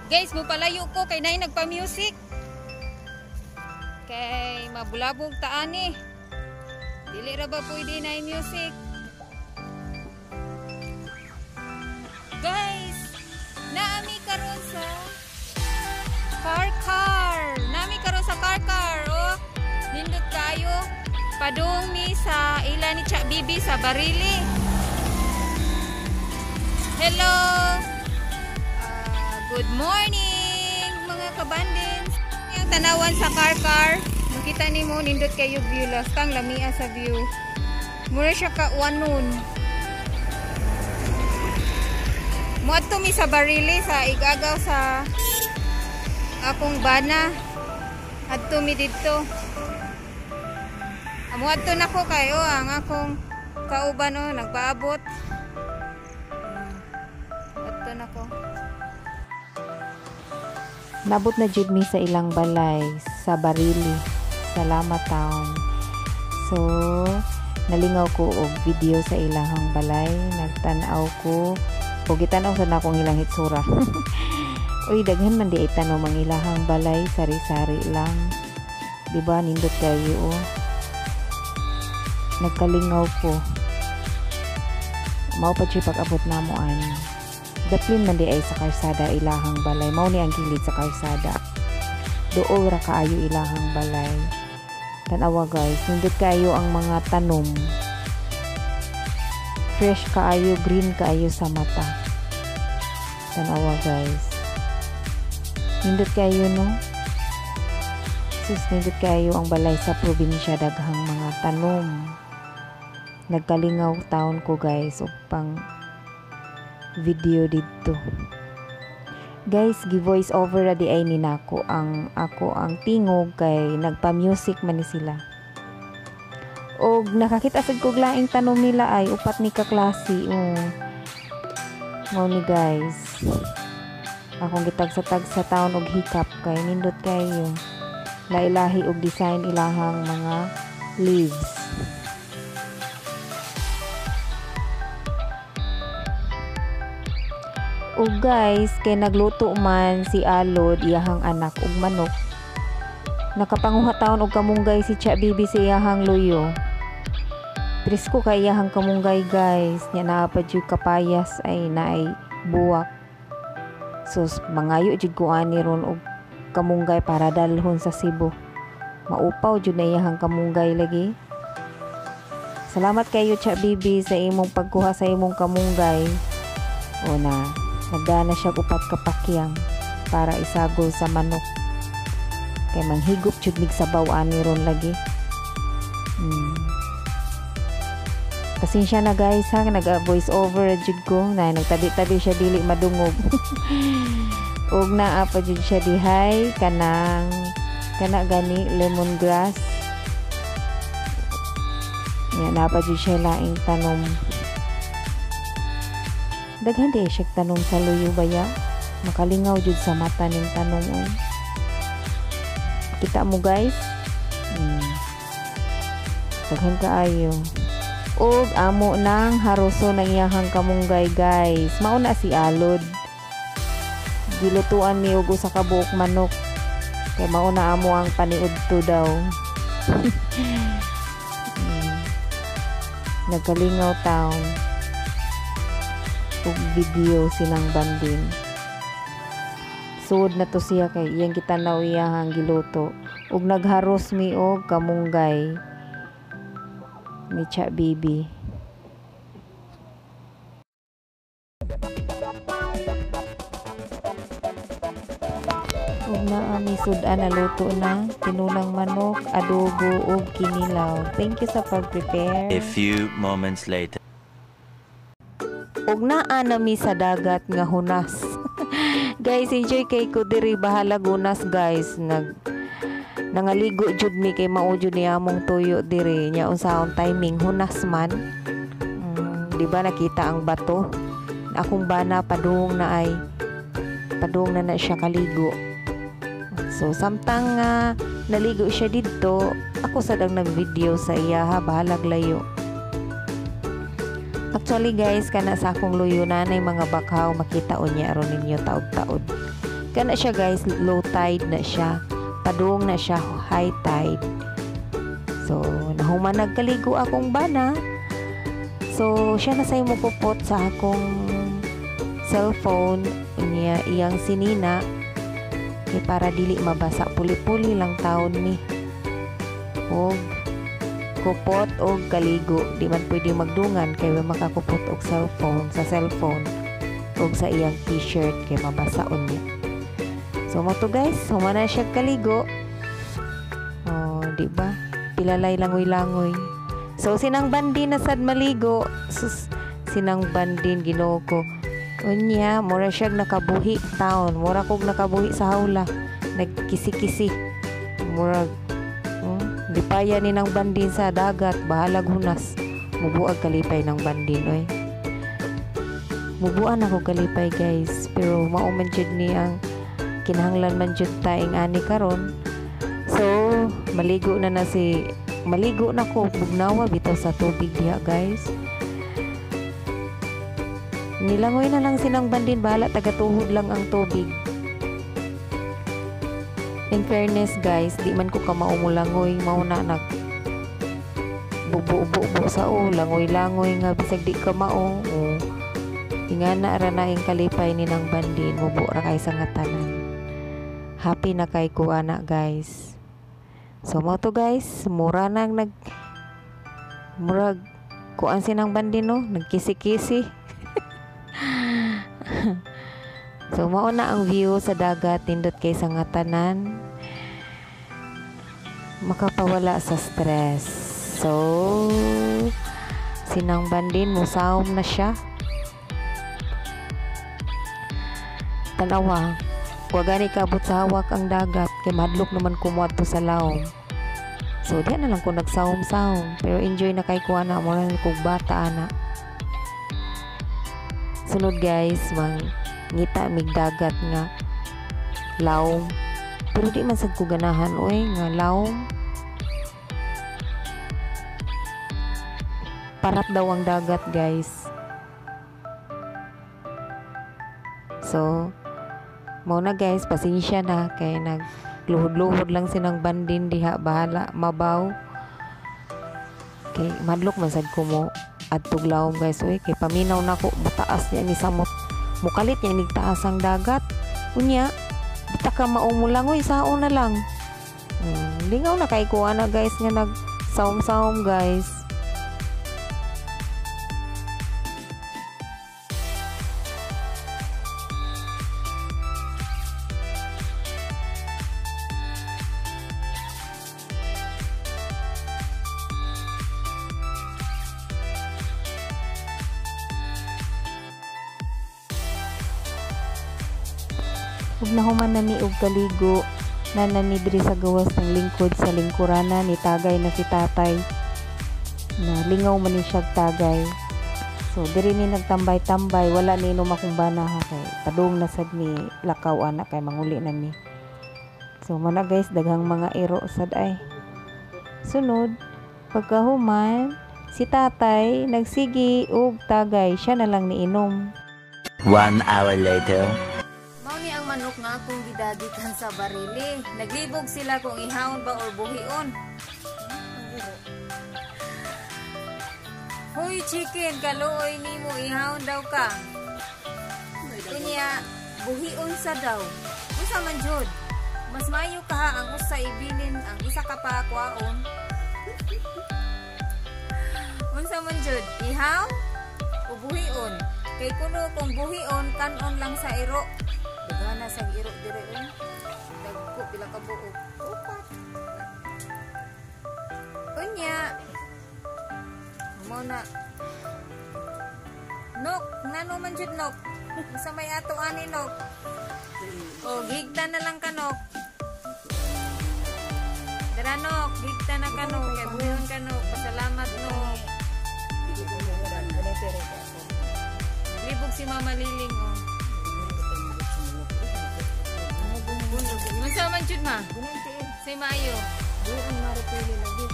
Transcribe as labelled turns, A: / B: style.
A: Guys, mupalayo ko kay nay nagpa-music. Kay mabulabog taan eh. Dili ra ba pwede na music? Guys, naami karon sa car. Nami karon sa car. Oh, nindot kayo. Padung mi sa ila ni Cha Bibi sa Barili. Hello. Good morning mga kabandins. Yung tanawan sa car. Makita nimo nindot kayo view las kang lamia sa view. Mura siya ka wanon. Muadto mi sa Barili sa igagaw sa akong bana. Adto mi didto. Muadto nako kayo ang akong kauban no nagpaabot. Adto nako.
B: Nabot na jud mi sa ilang balay sa Barili. Salamat town. So, nalingaw ko og video sa ilahang balay, nagtan-aw ko og gitan-aw sa akong ilang hitsura. Uy, daghan man di ay tanom ang ilahang balay, sari-sari lang. Diba, nindot kayo oh. Nagkalingaw ko. Mao pa siya pag-abot na mo ani. Daplin man di ay sa karsada ilahang balay. Mao ni ang gilid sa karsada. Duol ra kaayo ilahang balay. Tanawa guys, nindot kayo ang mga tanom. Fresh kaayo, green kaayo sa mata. Tanawa guys. Nindot kayo no? Sus, nindot kayo ang balay sa probinsya, daghang mga tanom. Nagkalingaw taon ko guys og pang video dito. Guys, gi-voice over ra di ay ni nako ang ako ang tingog kay nagpa-music man ni sila. Og nakakita sad kog laing tanom nila ay upat ni ka klase. Mao ni guys. Akong gitag-tag sa taon og hikap kay nindot kayo. Lailahi og design ilahang mga leaves. O guys, kay nagluto man si Alod, iyahang anak ug manok. Nakapanguha taon og kamunggay si Cha Bibi sa iyahang luyo. Presko kay iyahang kamunggay guys. Nya naa pa jud kapayas ay naay buwak. Sus, mangayo jud ko ani ron og kamunggay para dalhon sa Cebu. Maupaw jud na iyahang kamunggay lagi. Salamat kayo Cha Bibi sa imong pagkuha sa imong kamunggay. O na nagdana siya upat kapakyang para isagol sa manok. Kay manghigop jud mig sabaw ani ron lagi. Pasensya na guys ha, nag-voice over jud ko na nagtabi-tabi siya dili madungog. Og naa pa jud siya dihay kana gani lemongrass. Yan na pa jud siya laing tanom. Daghan di siya tanom sa luyo baya. Makalingaw jud sa mata ning tanom oh. Kita mo guys. Daghan kaayo. Og amo nang haruso ng iyahang kamunggay guys. Mao na si Alod. Gilutuan ni og usa ka buok manok. Kay mao na amo ang paniudto daw. Nagkalingaw taon. Og video silang banding. Suod na to siya kay iyang kitanaw iyahang giluto. Og nagharos mi og kamunggay ni Cha Bibi. Ug naa ni sudan na luto na tinulang manok, adobo ug kinilaw. Thank you sa pag-prepare.
C: A few moments later.
B: Ug naa nami sa dagat nga hunas. Guys, enjoy kay ko diri bahala gunas guys. Nangaligo jud mi kay mao jud ni among tuyo diri nya unsaon timing hunas man. Di ba nakita ang bato? Akong bana padung na siya kaligo. So samtang naligo siya didto, ako sadang nag-video sa iya ha, bahalag layo. Actually guys, kana sa akong luyo na nay mga bakaw makita unya aron ninyo taod-taod. Kana siya guys, low tide na siya. Padung na siya high tide. So, nahuman nagkaligo akong bana. So, siya na sa'yo mupupot sa akong cellphone niya, iyang sinina. Kaya para dili mabasa. Puli-puli lang taon ni. O, kupot o kaligo. Di man pwede magdungan kaya makakupot og cellphone sa cellphone o sa iyang t-shirt kaya mabasaon niya. So, mo to guys. Human na siya kaligo. O, di ba? Pilalay langoy-langoy. So, sinang bandin na sad maligo. Sus, sinang bandin ginoo ko. Unya, mura siya nakabuhi taon. Mura kog nakabuhi sa hawla. Nagkisi-kisi. Mura, lipaya ni ng bandin sa dagat. Bahalag hunas. Mubuag kalipay ng bandin, oy. Mubuan ako kalipay, guys. Pero mauman jud ni ang kinahanglan man jud taing ani karon. So, maligo na ko. Bugnawa bitaw sa tubig diha, guys. Nilangoy na lang sinang bandin, bahala taga-tuhod lang ang tubig. In fairness guys, di man ko kamaumulangoy, mauna nag bubo-bubo sa langoy-langoy nga bisag di ka mao. Ingana ra na ing kalipay ni nang bandin, mubo ra kay sa ngatanan. Happy na kay ko ana guys. So mo to guys, mura nang murag kuan sinang bandin no, nagkisi-kisi. So mauna ang view sa dagat, nindot kay sa ngatanan, makapawala sa stress. So sinang bandin musawom na siya. Tanawa, wa gani kabot sa hawak ang dagat kay madlok naman kumuadto sa lawom. So diyan na lang ko nagsawom-sawom, pero enjoy na kay kuana mo na kog bata ana. Sunod guys, ngita mig dagat nga lawom, pero di man sad ko ganahan oy nga lawom. Parat daw ang dagat guys. So mao na guys, pasensya na kay nagluhod-luhod lang sinang bandin diha, bahala mabaw kay madlok man sad ko mo adtog lawom guys oy, kay paminaw na ko mataas niya ni samot. Mukalit niya nigtaas ang dagat. Unya, bita ka maumulangoy, sao na lang. Lingaw na kay kuha na guys nga nag-sawom-sawom guys. Ug nahuman na ni og kaligo na nanidri sa gawas ng lingkod sa lingkurana ni tagay na si tatay na lingaw man ni siya tagay. So diri ni nagtambay-tambay, wala ni inom akong bana ha kay padung na sad ni lakaw ana kay manguli na ni. So mana guys, daghang mga iro sad ay. Sunod pagkahuman si tatay nagsigi og tagay, siya na lang ni inom.
C: 1 hour later.
A: Ni ang manok nga akong gidagikan sa barili. Naglibog sila kung ihawon ba or buhion. Hoy chicken, kaluoy nimo ihawon daw ka. Kanya buhion sa daw. Usa man jud. Mas mayo ka ha ang usa ibilin, ang isa ka pa kwaon. Unsa man jud, ihaw o buhion? Kay kuno kung buhion kanon lang sa iro. Dagana sa iro dire dagko pila ka buok. Upat. Unya. Mo na. Nok, nano man jud nok. Sa may ato ani nok. O gigta na lang ka nok. Dara nok, gigta na ka nok, kay buyon ka nok. Pasalamat nok. Libog si Mama Liling oh. Unsa man jud ma? Si Mayo. Buon maro pili lagi.